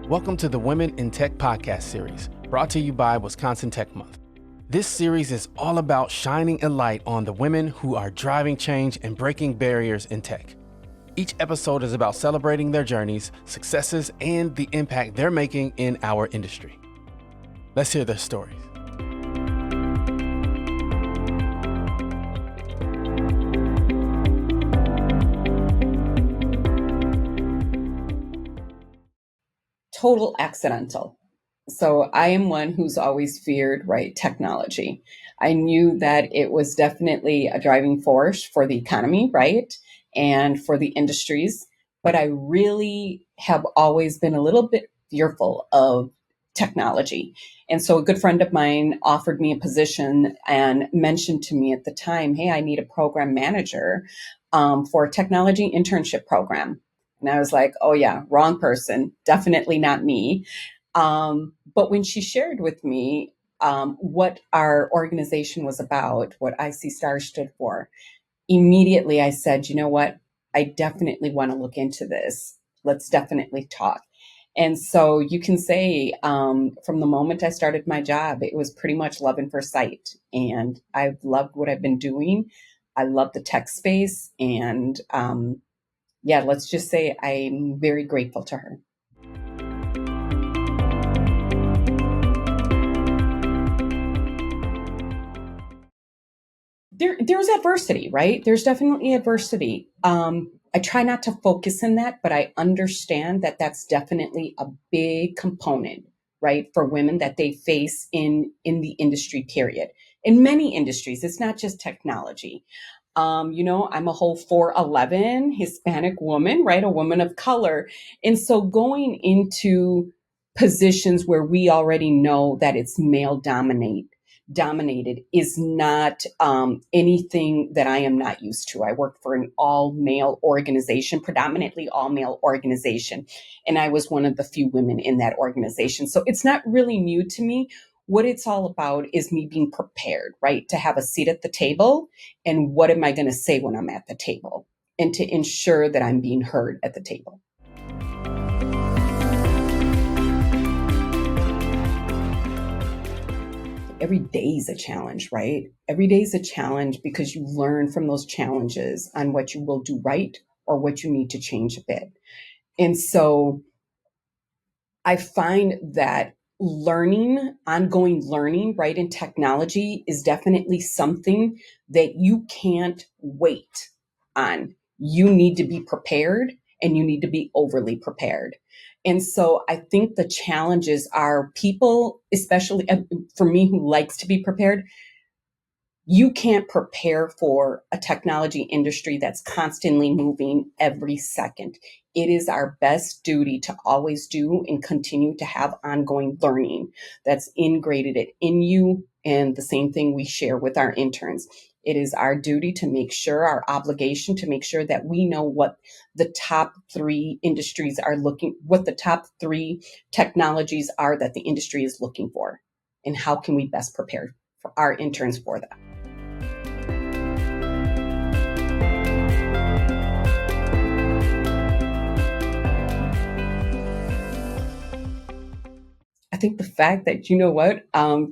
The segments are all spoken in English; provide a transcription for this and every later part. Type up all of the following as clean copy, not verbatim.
Welcome to the Women in Tech podcast series, brought to you by Wisconsin Tech Month. This series is all about shining a light on the women who are driving change and breaking barriers in tech. Each episode is about celebrating their journeys, successes, and the impact they're making in our industry. Let's hear their stories. Total accidental. So I am one who's always feared, technology. I knew that it was definitely a driving force for the economy, and for the industries. But I really have always been a little bit fearful of technology. And so a good friend of mine offered me a position and mentioned to me at the time, hey, I need a program manager for a technology internship program. And I was like, oh yeah, wrong person, definitely not me. But when she shared with me what our organization was about, what IC Star stood for, immediately I said, you know what? I definitely want to look into this. Let's definitely talk. And so you can say from the moment I started my job, it was pretty much love at first sight. And I've loved what I've been doing. I love the tech space. And let's just say I'm very grateful to her. There's adversity, right? There's definitely adversity. I try not to focus in that, but I understand that that's definitely a big component, right, for women that they face in the industry period. In many industries, it's not just technology. I'm a whole 4'11" Hispanic woman, right? A woman of color. And so going into positions where we already know that it's male dominated is not anything that I am not used to. I work for an all male organization, predominantly all male organization. And I was one of the few women in that organization. So it's not really new to me. What it's all about is me being prepared, right? To have a seat at the table. And what am I going to say when I'm at the table? And to ensure that I'm being heard at the table. Every day is a challenge, right? Every day is a challenge because you learn from those challenges on what you will do right or what you need to change a bit. And so I find that ongoing learning, right, in technology is definitely something that you can't wait on. You need to be prepared and you need to be overly prepared. And so I think the challenges are people, especially for me who likes to be prepared, you can't prepare for a technology industry that's constantly moving every second. It is our best duty to always do and continue to have ongoing learning that's integrated in you, and the same thing we share with our interns. It is our duty to make sure, our obligation to make sure that we know what the top three industries are what the top three technologies are that the industry is looking for, and how can we best prepare for our interns for that. I think the fact that,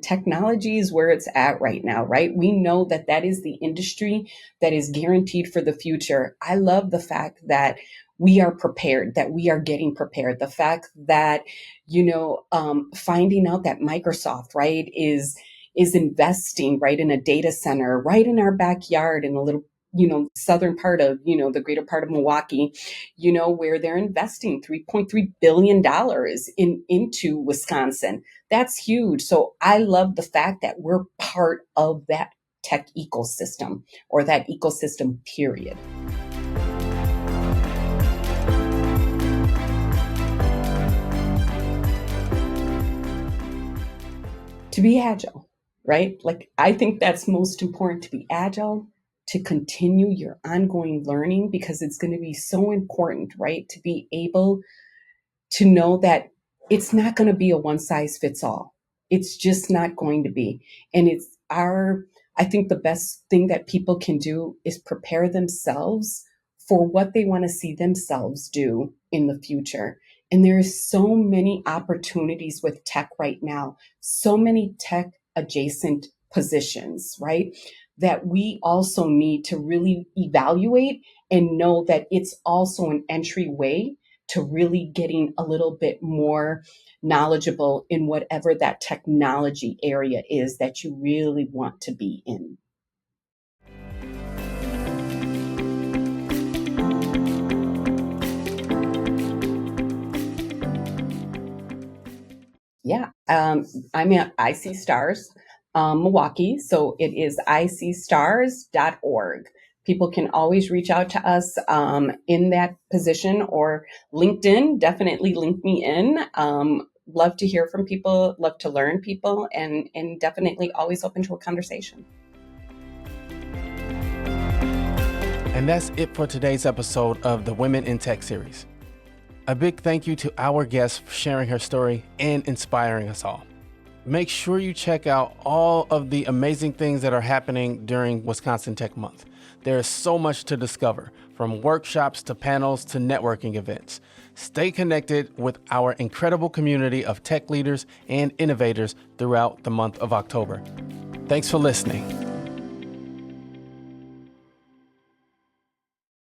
technology is where it's at right now, right? We know that is the industry that is guaranteed for the future. I love the fact that we are prepared, that we are getting prepared. The fact that, finding out that Microsoft, right, is investing, right, in a data center, right in our backyard in a little southern part of, the greater part of Milwaukee, where they're investing $3.3 billion into Wisconsin. That's huge. So I love the fact that we're part of that tech ecosystem, or that ecosystem period. To be agile, right? Like, I think that's most important, to be agile, to continue your ongoing learning, because it's going to be so important, right? To be able to know that it's not going to be a one size fits all. It's just not going to be. And I think the best thing that people can do is prepare themselves for what they want to see themselves do in the future. And there's so many opportunities with tech right now, so many tech adjacent positions, right? That we also need to really evaluate and know that it's also an entryway to really getting a little bit more knowledgeable in whatever that technology area is that you really want to be in. Yeah, I'm at IC Stars, Milwaukee. So it is icstars.org. People can always reach out to us in that position, or LinkedIn. Definitely link me in. Love to hear from people, love to learn people, and definitely always open to a conversation. And that's it for today's episode of the Women in Tech series. A big thank you to our guest for sharing her story and inspiring us all. Make sure you check out all of the amazing things that are happening during Wisconsin Tech Month. There is so much to discover, from workshops to panels to networking events. Stay connected with our incredible community of tech leaders and innovators throughout the month of October. Thanks for listening.